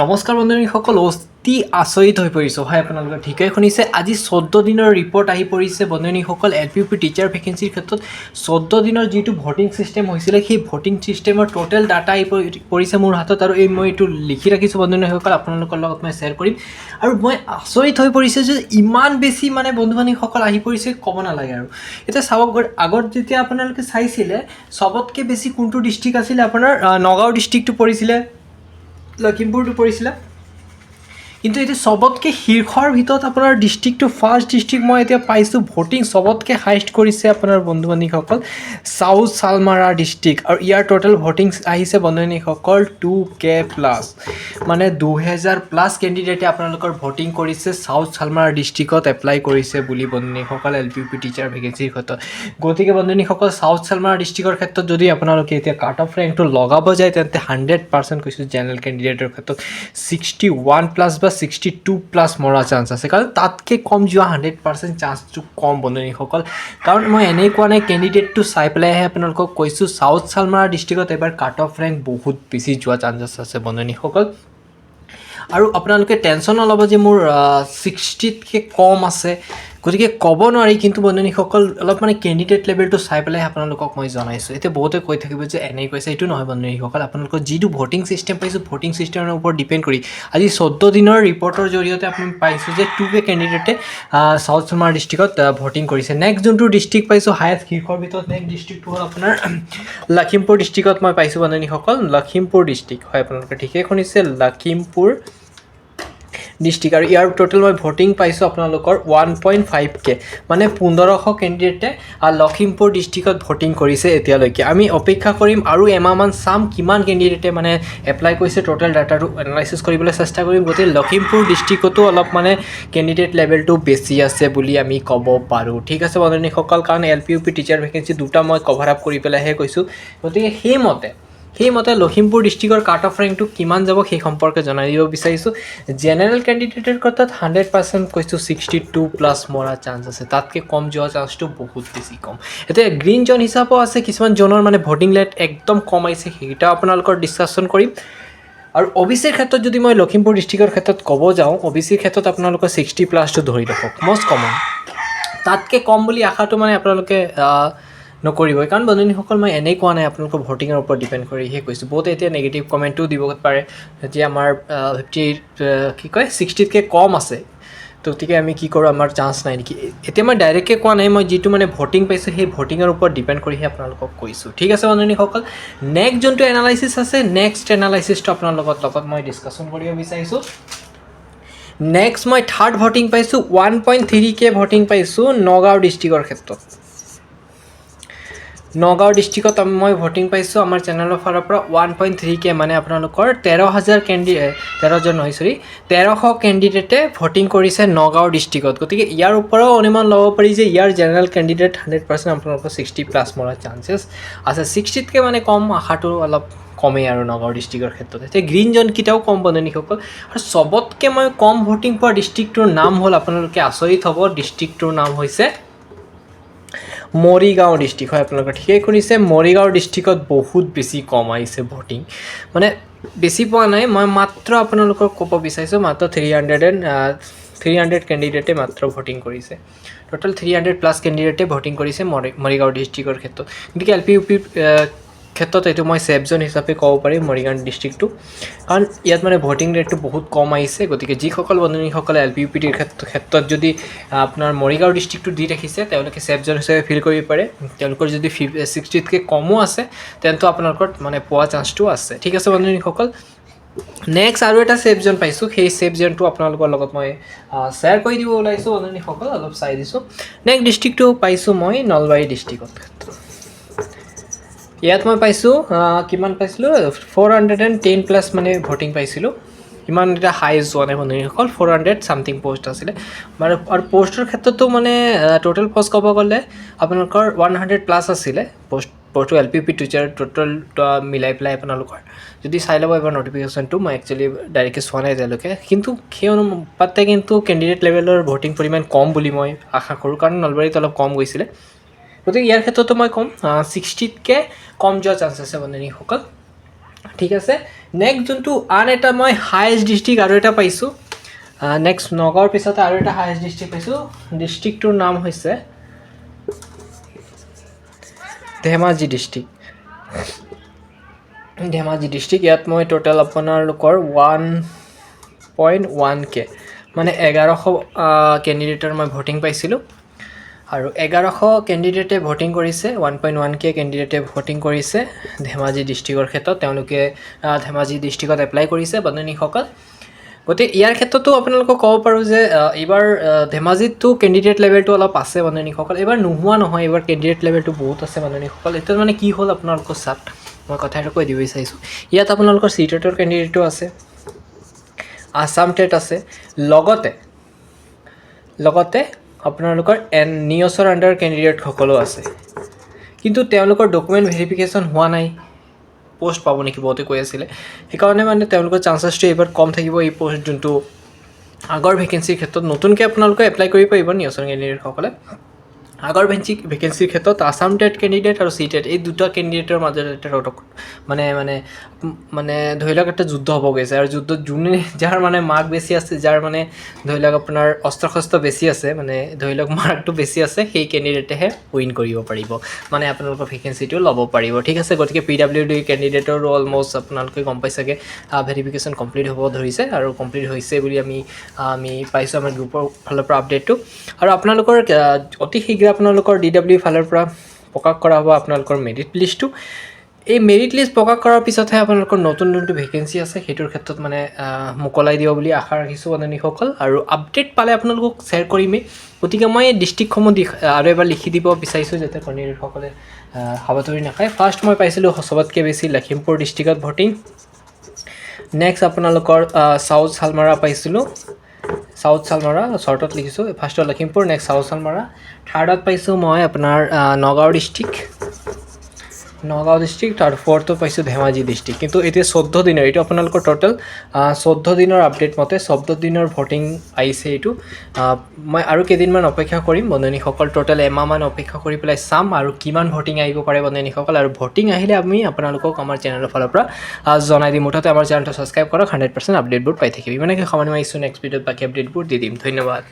নমস্কাৰ বন্ধুসকল, অতি আচৰিত হৈ পৰিছোঁ। হয়, আপোনালোকে ঠিকেই শুনিছে। আজি 14 দিনৰ ৰিপৰ্ট আহি পৰিছে বন্ধুসকল। LPUP টিচাৰ ভেকেঞ্চিৰ ক্ষেত্ৰত 14 দিনৰ যিটো ভোটিং ছিষ্টেম হৈছিলে, সেই ভোটিং ছিষ্টেমৰ টোটেল ডাটা আহি পৰিছে মোৰ হাতত, আৰু মই এইটো লিখি ৰাখিছোঁ বন্ধুসকল, আপোনালোকৰ লগত মই শ্বেয়াৰ কৰিম। আৰু মই আচৰিত হৈ পৰিছে যে ইমান বেছি বন্ধুসকল আহি পৰিছে, ক'ব নালাগে। আৰু এতিয়া চাওক, আগত যেতিয়া আপোনালোকে চাইছিলে চবতকৈ বেছি কোনটো ডিষ্ট্ৰিক্ট আছিলে, আপোনাৰ নগাঁও ডিষ্ট্ৰিক্টটো পৰিছিলে, লখিমপুৰটো পৰিছিলে। কিন্তু এতিয়া চবতকৈ শীৰ্ষৰ ভিতৰত আপোনাৰ ডিষ্ট্ৰিক্টটো ফাৰ্ষ্ট ডিষ্ট্ৰিক্ট মই এতিয়া পাইছোঁ ভোটিং চবতকৈ হাইষ্ট কৰিছে আপোনাৰ বন্ধুসকল চাউথ চালমাৰা ডিষ্ট্ৰিক্ট, আৰু ইয়াৰ টোটেল ভোটিং আহিছে বন্ধুসকল 2K+, মানে 2000+ কেণ্ডিডেটে আপোনালোকৰ ভোটিং কৰিছে চাউথ চালমাৰা ডিষ্ট্ৰিক্টত এপ্লাই কৰিছে বুলি বন্ধুসকল LPUP টিচাৰ ভেকেঞ্চিৰ ক্ষেত্ৰত। গতিকে বন্ধুসকল, চাউথ চালমাৰা ডিষ্ট্ৰিক্টৰ ক্ষেত্ৰত যদি আপোনালোকে এতিয়া কাট অফ ৰেংকটো লগাব যায়, তেন্তে 100% কৈছোঁ জেনেৰেল কেণ্ডিডেটৰ ক্ষেত্ৰত 61+ বা 62+ মৰা চান্স আছে, কাৰণ তাতকৈ কম যোৱা 100% চান্সটো কম বন্ধুসকল। কাৰণ মই এনেই কোৱা নাই, কেণ্ডিডেটটো চাই পেলাইহে আপোনালোকক কৈছোঁ। চাউথ চালমাৰা ডিষ্ট্ৰিক্টত এবাৰ কাট অফ ৰেংক বহুত বেছি যোৱা চান্সেছ আছে বন্ধুসকল। আৰু আপোনালোকে টেনশ্যন নল'ব যে মোৰ 60তকৈ কম আছে, গতিকে ক'ব নোৱাৰি। কিন্তু বন্ধুসকল, অলপ কেণ্ডিডেট লেভেলটো চাই পেলাই আপোনালোকক মই জনাইছোঁ। এতিয়া বহুতে কৈ থাকিব যে এনেই কৈছে, এইটো নহয় বন্ধুসকল। আপোনালোকৰ যিটো ভোটিং ছিষ্টেম পাইছোঁ, ভোটিং ছিষ্টেমৰ ওপৰত ডিপেণ্ড কৰি আজি 14 দিনৰ ৰিপৰ্টৰ জৰিয়তে আপুনি পাইছোঁ যে 2K কেণ্ডিডেটে চাউথ চালমাৰা ডিষ্ট্ৰিক্টত ভোটিং কৰিছে। নেক্সট যোনটো ডিষ্ট্ৰিক্ট পাইছোঁ হায়েষ্ট শীৰ্ষৰ ভিতৰত, নেক্সট ডিষ্ট্ৰিক্টটো হ'ল আপোনাৰ লখিমপুৰ ডিষ্ট্ৰিক্টত মই পাইছোঁ বন্ধুসকল। লখিমপুৰ ডিষ্ট্ৰিক্ট, হয় আপোনালোকে ঠিকেই শুনিছে, লখিমপুৰ ডিষ্ট্ৰিক্ট। আৰু ইয়াৰ টোটেল মই ভোটিং পাইছোঁ আপোনালোকৰ 1.5K, মানে 1500 কেণ্ডিডেটে লখিমপুৰ ডিষ্ট্ৰিক্টত ভোটিং কৰিছে এতিয়ালৈকে। আমি অপেক্ষা কৰিম আৰু এমাহমান চাম কিমান কেণ্ডিডেটে এপ্লাই কৰিছে, টোটেল ডাটাটো এনালাইচিছ কৰিবলৈ চেষ্টা কৰিম। গতিকে লখিমপুৰ ডিষ্ট্ৰিক্টতো অলপ কেণ্ডিডেট লেভেলটো বেছি আছে বুলি আমি ক'ব পাৰোঁ। ঠিক আছে বন্ধুসকল, কাৰণ LPUP টিচাৰ ভেকেঞ্চি দুটা মই কভাৰ আপ কৰি পেলাইহে কৈছোঁ। গতিকে সেইমতে লখিমপুৰ ডিষ্ট্ৰিক্টৰ কাট অফ ৰেংকটো কিমান যাব সেই সম্পৰ্কে জনাই দিব বিচাৰিছোঁ। জেনেৰেল কেণ্ডিডেটৰ ক্ষেত্ৰত 100% কৈছোঁ 62+ মৰা চান্স আছে, তাতকৈ কম যোৱা চান্সটো বহুত বেছি কম। এতিয়া গ্ৰীণ জ'ন হিচাপেও আছে, কিছুমান জ'নৰ ভোটিং ৰেট একদম কম আহিছে, সেইকেইটাও আপোনালোকৰ ডিছকাশ্যন কৰিম। আৰু OBCৰ ক্ষেত্ৰত যদি মই লখিমপুৰ ডিষ্ট্ৰিক্টৰ ক্ষেত্ৰত ক'ব যাওঁ, OBCৰ ক্ষেত্ৰত আপোনালোকৰ 60+টো ধৰি ৰাখক, মষ্ট কমন। তাতকৈ কম বুলি আশাটো আপোনালোকে নকৰিবই, কাৰণ বন্ধুসকল মই এনেই কোৱা নাই, আপোনালোকৰ ভোটিঙৰ ওপৰত ডিপেণ্ড কৰিহে কৈছোঁ। বহুতে এতিয়া নেগেটিভ কমেণ্টো দিব পাৰে যে আমাৰ 60তকৈ কম আছে, গতিকে আমি কি কৰোঁ, আমাৰ চান্স নাই নেকি। এতিয়া মই ডাইৰেক্টকৈ কোৱা নাই, মই যিটো ভোটিং পাইছোঁ সেই ভোটিঙৰ ওপৰত ডিপেণ্ড কৰিহে আপোনালোকক কৈছোঁ। ঠিক আছে বন্ধুসকল, নেক্সট যোনটো এনালাইচিছ আছে, নেক্সট এনালাইচিছটো আপোনালোকৰ লগত মই ডিছকাশ্যন কৰিব বিচাৰিছোঁ। নেক্সট মই থাৰ্ড ভোটিং পাইছোঁ, 1.3K ভোটিং পাইছোঁ নগাঁও ডিষ্ট্ৰিক্টৰ ক্ষেত্ৰত। নগাঁও ডিষ্ট্ৰিক্টত মই ভোটিং পাইছোঁ আমাৰ চেনেলৰ ফালৰ পৰা 1.3K, মানে আপোনালোকৰ 13,000 কেণ্ডিডেটে ভোটিং কৰিছে নগাঁও ডিষ্ট্ৰিক্টত। গতিকে ইয়াৰ ওপৰত অনুমান ল'ব পাৰি যে ইয়াৰ জেনেৰেল কেণ্ডিডেট 100% আপোনালোকৰ 60+ মৰাৰ চান্সেছ আছে। 60তকৈ কম আশাটো অলপ কমেই আৰু নগাঁও ডিষ্ট্ৰিক্টৰ ক্ষেত্ৰত। এতিয়া গ্ৰীণ জ'নকেইটাও কম বন্ধুসকল। আৰু চবতকৈ মই কম ভোটিং পোৱা ডিষ্ট্ৰিক্টটোৰ নাম হ'ল, আপোনালোকে আচৰিত হ'ব, ডিষ্ট্ৰিক্টটোৰ নাম হৈছে মৰিগাঁও ডিষ্ট্ৰিক্ট। হয় আপোনালোকে ঠিকেই শুনিছে, মৰিগাঁও ডিষ্ট্ৰিক্টত বহুত বেছি কম আহিছে ভোটিং, বেছি পোৱা নাই। মই মাত্ৰ আপোনালোকক ক'ব বিচাৰিছোঁ, মাত্ৰ 300 কেণ্ডিডেটে মাত্ৰ ভোটিং কৰিছে। টোটেল 300+ কেণ্ডিডেটে ভোটিং কৰিছে মৰিগাঁও ডিষ্ট্ৰিক্টৰ ক্ষেত্ৰত। গতিকে LPUP ক্ষেত্ৰত এইটো মই ছেফ জ'ন হিচাপে ক'ব পাৰিম মৰিগাঁও ডিষ্ট্ৰিক্টটো, কাৰণ ইয়াত ভোটিং ৰেটটো বহুত কম আহিছে। গতিকে যিসকল বন্ধুসকলে LPUP ক্ষেত্ৰত যদি আপোনাৰ মৰিগাঁও ডিষ্ট্ৰিক্টটো দি ৰাখিছে, তেওঁলোকে ছেফ জ'ন হিচাপে ফিল কৰিব পাৰে। তেওঁলোকৰ যদি 60তকৈ কমো আছে, তেন্তে আপোনালোকৰ পোৱা চান্সটো আছে। ঠিক আছে বন্ধুসকল, নেক্সট আৰু এটা ছেফ জ'ন পাইছোঁ, সেই ছেফ জ'নটো আপোনালোকৰ লগত মই শ্বেয়াৰ কৰি দিব ওলাইছোঁ বন্ধুসকল, অলপ চাই দিছোঁ। নেক্সট ডিষ্ট্ৰিক্টটো পাইছোঁ মই নলবাৰী ডিষ্ট্ৰিক্টত ক্ষেত্ৰত। ইয়াত মই পাইছোঁ কিমান পাইছিলোঁ, 410+ ভোটিং পাইছিলোঁ। ইমান এটা হাইষ্ট যোৱা নাই বন্ধুসকল, 400 ছামথিং পষ্ট আছিলে। আৰু পষ্টৰ ক্ষেত্ৰতো টোটেল পষ্ট ক'ব গ'লে আপোনালোকৰ 100+ আছিলে পষ্টটো LPUP টিচাৰ টোটেল মিলাই পেলাই। আপোনালোকৰ যদি চাই ল'ব এবাৰ ন'টিফিকেশ্যনটো, মই একচুৱেলি ডাইৰেক্টলি চোৱা নাই এতিয়ালৈকে, কিন্তু সেই অনুপাতে কিন্তু কেণ্ডিডেট লেভেলৰ ভোটিং পৰিমাণ কম বুলি মই আশা কৰোঁ, কাৰণ নলবাৰীত অলপ কম গৈছিলে। গতিকে ইয়াৰ ক্ষেত্ৰতো মই ক'ম 60তকৈ কম যোৱা চান্স আছে বন্ধুসকল। ঠিক আছে নেক্সট যোনটো আন এটা মই হায়েষ্ট ডিষ্ট্ৰিক্ট আৰু এটা পাইছোঁ নেক্সট নগাঁৱৰ পিছতে আৰু এটা হায়েষ্ট ডিষ্ট্ৰিক্ট পাইছোঁ ডিষ্ট্ৰিক্টটোৰ নাম হৈছে ধেমাজি ডিষ্ট্ৰিক্ট ইয়াত মই টোটেল আপোনালোকৰ 1.1K মানে 1100 কেণ্ডিডেটৰ মই ভোটিং পাইছিলোঁ আৰু 1100 কেণ্ডিডেটে ভোটিং কৰিছে 1.1K কেণ্ডিডেটে ভোটিং কৰিছে ধেমাজি ডিষ্ট্ৰিক্টৰ ক্ষেত্ৰত তেওঁলোকে ধেমাজি ডিষ্ট্ৰিক্টত এপ্লাই কৰিছে বন্ধুসকল গতিকে ইয়াৰ ক্ষেত্ৰতো আপোনালোকক ক'ব পাৰোঁ যে এইবাৰ ধেমাজিতটো কেণ্ডিডেট লেভেলটো অলপ আছে বন্ধুসকল এইবাৰ নোহোৱা নহয় এইবাৰ কেণ্ডিডেট লেভেলটো বহুত আছে বন্ধুসকল এতিয়া মানে কি হ'ল আপোনালোকৰ চাওক মই কথা এটা কৈ দিব বিচাৰিছোঁ ইয়াত আপোনালোকৰ চিটেটৰ কেণ্ডিডেটো আছে আসাম টেট আছে লগতে আপোনালোকৰ নিয়ছৰ আণ্ডাৰ কেণ্ডিডেট সকলো আছে কিন্তু তেওঁলোকৰ ডকুমেণ্ট ভেৰিফিকেশ্যন হোৱা নাই পোষ্ট পাব নেকি বহুতে কৈ আছিলে সেইকাৰণে মানে তেওঁলোকৰ চান্সেছটো এইবাৰ কম থাকিব এই পোষ্ট যোনটো আগৰ ভেকেঞ্চিৰ ক্ষেত্ৰত নতুনকৈ আপোনালোকে এপ্লাই কৰিব পাৰিব নিয়ছৰ কেণ্ডিডেটসকলে আগৰ ভেকেঞ্চিৰ ক্ষেত্ৰত আসাম টেট কেণ্ডিডেট আৰু চি টেট এই দুটা কেণ্ডিডেটৰ মাজত এটা মানে ধৰি লওক এটা যুদ্ধ হ'ব গৈছে আৰু যুদ্ধত যোনে যাৰ মানে মাৰ্ক বেছি আছে যাৰ মানে ধৰি লওক আপোনাৰ অস্ত্ৰ শস্ত্ৰ বেছি আছে মানে ধৰি লওক মাৰ্কটো বেছি আছে সেই কেণ্ডিডেটেহে উইন কৰিব পাৰিব মানে আপোনালোকৰ ভেকেঞ্চিটো ল'ব পাৰিব ঠিক আছে গতিকে PWD কেণ্ডিডেটৰো অলম'ষ্ট আপোনালোকে গম পাইছাগে ভেৰিফিকেশ্যন কমপ্লিট হ'ব ধৰিছে আৰু কমপ্লিট হৈছে বুলি আমি পাইছোঁ আমাৰ গ্ৰুপৰ ফালৰ পৰা আপডেটটো আৰু আপোনালোকৰ অতি শীঘ্ৰে আপোনালোকৰ DW ফালৰ পৰা প্ৰকাশ কৰা হ'ব আপোনালোকৰ মেৰিট লিষ্টটো এই মেৰিট লিষ্ট প্ৰকাশ কৰাৰ পিছতহে আপোনালোকৰ নতুন যোনটো ভেকেঞ্চি আছে সেইটোৰ ক্ষেত্ৰত মানে মোকলাই দিব বুলি আশা ৰাখিছোঁ বন্ধুসকল আৰু আপডেট পালে আপোনালোকক শ্বেয়াৰ কৰিমেই গতিকে মই ডিষ্ট্ৰিক্টসমূহ আৰু এবাৰ লিখি দিব বিচাৰিছোঁ যাতে কৰ্ণীসকলে হাবাথুৰি নাখায় ফাৰ্ষ্ট মই পাইছিলোঁ চবতকৈ বেছি লখিমপুৰ ডিষ্ট্ৰিক্টত ভোটিং নেক্সট আপোনালোকৰ চাউথ শালমাৰা পাইছিলোঁ শ্বৰ্টত লিখিছোঁ ফাৰ্ষ্টত লখিমপুৰ নেক্সট চাউথ শালমাৰা থাৰ্ডত পাইছোঁ মই আপোনাৰ নগাঁও ডিষ্ট্ৰিক্ট আৰু ফ'ৰ্থত পাইছোঁ ধেমাজি ডিষ্ট্ৰিক্ট কিন্তু এতিয়া 14 দিনৰ এইটো আপোনালোকৰ টোটেল 14 দিনৰ আপডেট মতে 14 দিনৰ ভোটিং আহিছে এইটো মই আৰু কেইদিনমান অপেক্ষা কৰিম বন্ধুসকল টোটেল এমাহমান অপেক্ষা কৰি পেলাই চাম আৰু কিমান ভোটিং আহিব পাৰে বন্ধুসকল আৰু ভোটিং আহিলে আমি আপোনালোকক আমাৰ চেনেলৰ ফালৰ পৰা জনাই দিম মুঠতে আমাৰ চেনেলটো ছাবস্ক্ৰাইব কৰক 100% আপডেটবোৰ পাই থাকিব ইমানকে সমানে মাৰিছোঁ নেক্সট ভিডিঅ'ত বাকী আপডেটবোৰ দি দিম ধন্যবাদ